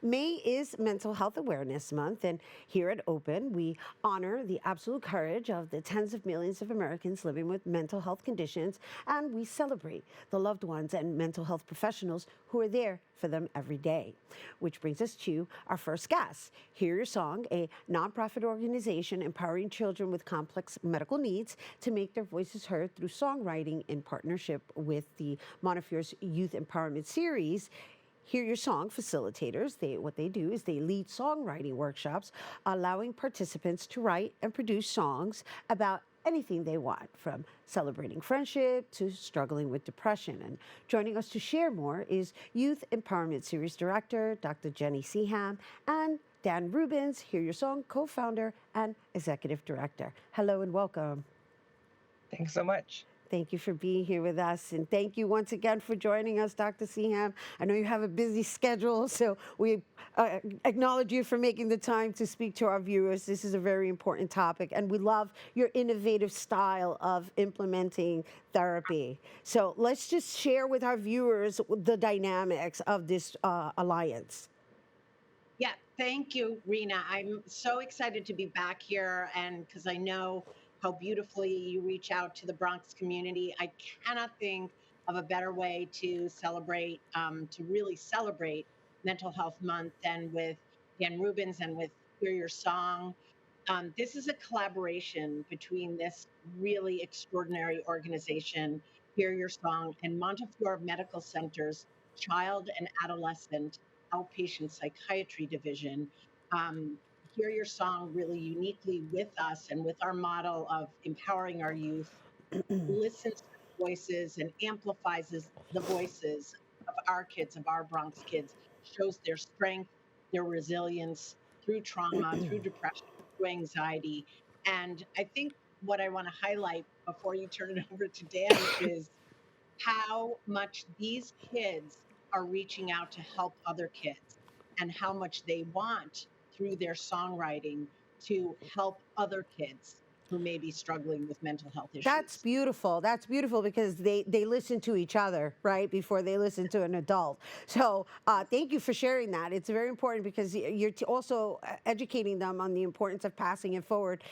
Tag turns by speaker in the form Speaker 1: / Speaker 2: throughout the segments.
Speaker 1: May is Mental Health Awareness Month, and here at Open, we honor the absolute courage of the tens of millions of Americans living with mental health conditions, and we celebrate the loved ones and mental health professionals who are there for them every day. Which brings us to our first guest. Hear Your Song, a nonprofit organization empowering children with complex medical needs to make their voices heard through songwriting in partnership with the Montefiore's Youth Empowerment Series. Hear Your Song facilitators, what they do is they lead songwriting workshops, allowing participants to write and produce songs about anything they want, from celebrating friendship to struggling with depression. And joining us to share more is Youth Empowerment Series Director, Dr. Jenny Seham, and Dan Rubins, Hear Your Song co-founder and Executive Director. Hello and welcome.
Speaker 2: Thanks so much.
Speaker 1: Thank you for being here with us. And thank you once again for joining us, Dr. Seham. I know you have a busy schedule, so we acknowledge you for making the time to speak to our viewers. This is a very important topic, and we love your innovative style of implementing therapy. So let's just share with our viewers the dynamics of this alliance.
Speaker 3: Yeah, thank you, Rhina. I'm so excited to be back here, and because I know how beautifully you reach out to the Bronx community. I cannot think of a better way to celebrate, to really celebrate Mental Health Month than with Dan Rubins and with Hear Your Song. This is a collaboration between this really extraordinary organization, Hear Your Song, and Montefiore Medical Center's Child and Adolescent Outpatient Psychiatry Division. Hear Your Song really uniquely with us and with our model of empowering our youth, listens to voices and amplifies the voices of our kids, of our Bronx kids, shows their strength, their resilience through trauma, through depression, through anxiety. And I think what I want to highlight before you turn it over to Dan is how much these kids are reaching out to help other kids and how much they want through their songwriting to help other kids who may be struggling with mental health
Speaker 1: That's
Speaker 3: issues.
Speaker 1: beautiful. That's beautiful because they listen to each other, right, before they listen to an adult. So thank you for sharing that. It's very important because you're also educating them on the importance of passing it forward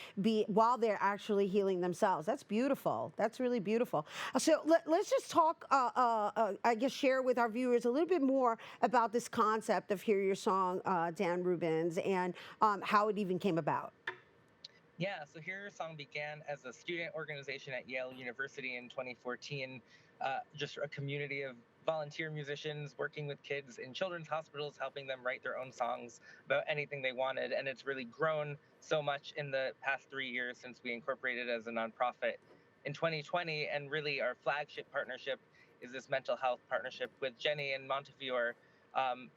Speaker 1: while they're actually healing themselves. That's beautiful. That's really beautiful. So let's just talk, I guess, share with our viewers a little bit more about this concept of Hear Your Song, Dan Rubins, and how it even came about.
Speaker 2: Yeah, so Hear Your Song began as a student organization at Yale University in 2014, just a community of volunteer musicians working with kids in children's hospitals, helping them write their own songs about anything they wanted. And it's really grown so much in the past 3 years since we incorporated as a nonprofit in 2020. And really, our flagship partnership is this mental health partnership with Jenny and Montefiore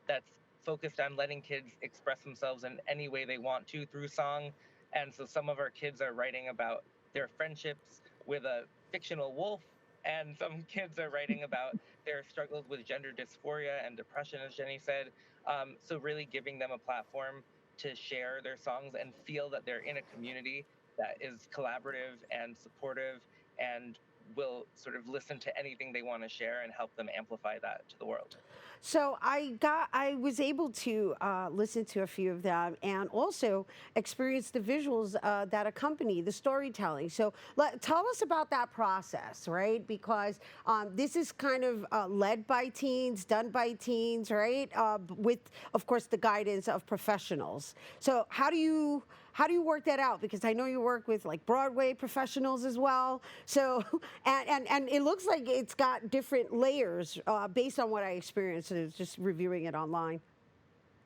Speaker 2: that's focused on letting kids express themselves in any way they want to through song. And so some of our kids are writing about their friendships with a fictional wolf, and some kids are writing about their struggles with gender dysphoria and depression, as Jenny said. So really giving them a platform to share their songs and feel that they're in a community that is collaborative and supportive and will sort of listen to anything they want to share and help them amplify that to the world.
Speaker 1: So I was able to listen to a few of them and also experience the visuals that accompany the storytelling. So tell us about that process, right? Because this is kind of led by teens, done by teens, right? With, of course, the guidance of professionals. So how do you work that out? Because I know you work with like Broadway professionals as well. So, and it looks like it's got different layers based on what I experienced just reviewing it online.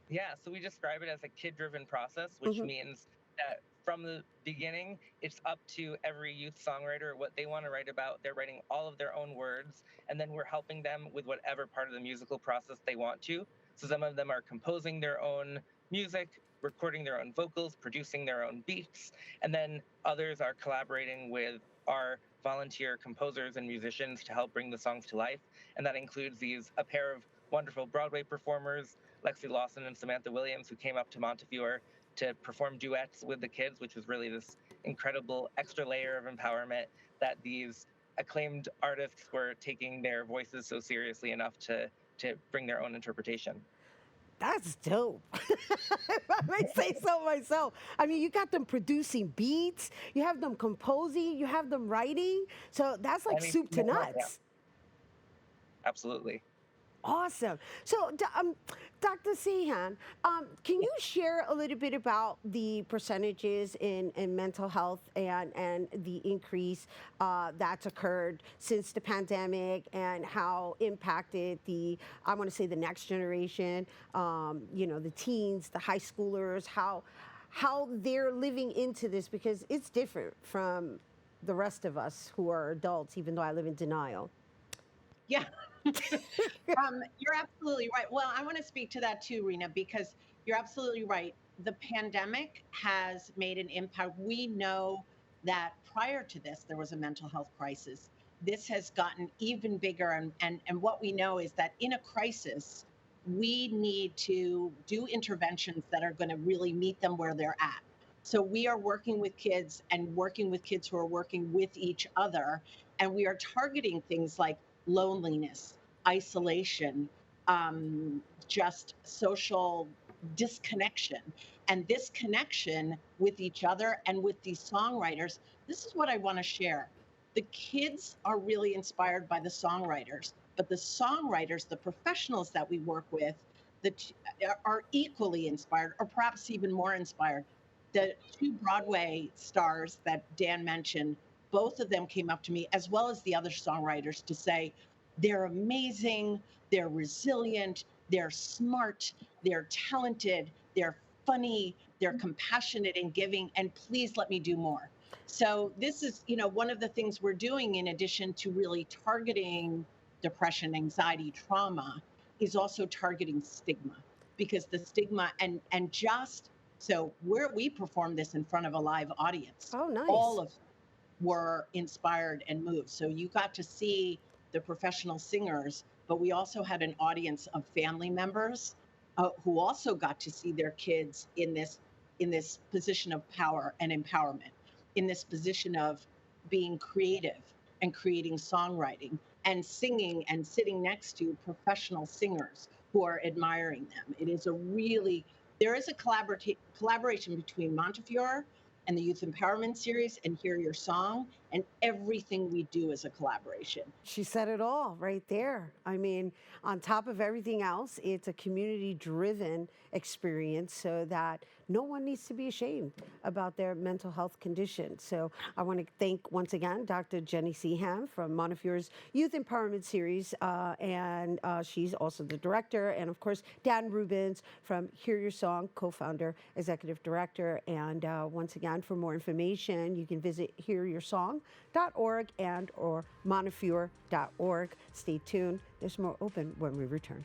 Speaker 2: Yeah, so we describe it as a kid-driven process, which
Speaker 1: Hmm.
Speaker 2: means that from the beginning, it's up to every youth songwriter what they want to write about. They're writing all of their own words, and then we're helping them with whatever part of the musical process they want to. So some of them are composing their own music, recording their own vocals, producing their own beats, and then others are collaborating with our volunteer composers and musicians to help bring the songs to life. And that includes a pair of wonderful Broadway performers, Lexi Lawson and Samantha Williams, who came up to Montefiore to perform duets with the kids, which was really this incredible extra layer of empowerment that these acclaimed artists were taking their voices so seriously enough to bring their own interpretation.
Speaker 1: That's dope. If I may say so myself. I mean, you got them producing beats, you have them composing, you have them writing. So that's like soup
Speaker 2: Anything
Speaker 1: to
Speaker 2: they want, yeah,
Speaker 1: nuts.
Speaker 2: absolutely.
Speaker 1: Awesome. So, Dr. Sehan, can you share a little bit about the percentages in mental health and the increase that's occurred since the pandemic and how impacted I want to say the next generation, the teens, the high schoolers, how they're living into this because it's different from the rest of us who are adults, even though I live in denial.
Speaker 3: Yeah. You're absolutely right. Well, I want to speak to that too, Rena, because you're absolutely right. The pandemic has made an impact. We know that prior to this, there was a mental health crisis. This has gotten even bigger. And what we know is that in a crisis, we need to do interventions that are going to really meet them where they're at. So we are working with kids and working with kids who are working with each other. And we are targeting things like loneliness, isolation, just social disconnection. And this connection with each other and with these songwriters, this is what I want to share. The kids are really inspired by the songwriters, but the songwriters, the professionals that we work with, are equally inspired, or perhaps even more inspired. The two Broadway stars that Dan mentioned, both of them came up to me, as well as the other songwriters, to say, they're amazing, they're resilient, they're smart, they're talented, they're funny, they're compassionate and giving, and please let me do more. So this is, one of the things we're doing in addition to really targeting depression, anxiety, trauma, is also targeting stigma, because the stigma and just so where we perform this in front of a live audience,
Speaker 1: Oh,
Speaker 3: all
Speaker 1: nice.
Speaker 3: of were inspired and moved. So you got to see the professional singers, but we also had an audience of family members who also got to see their kids in this position of power and empowerment, in this position of being creative and creating songwriting and singing and sitting next to professional singers who are admiring them. It is a really there is a collaboration between Montefiore and the Youth Empowerment Series and Hear Your Song, and everything we do is a collaboration.
Speaker 1: She said it all right there. I mean, on top of everything else, it's a community driven experience so that no one needs to be ashamed about their mental health condition. So I want to thank once again Dr. Jenny Seham from Montefiore's Youth Empowerment Series, and she's also the director, and of course, Dan Rubins from Hear Your Song, co founder, executive director. And once again, for more information, you can visit hearyoursong.org and or montefiore.org. Stay tuned. There's more open when we return.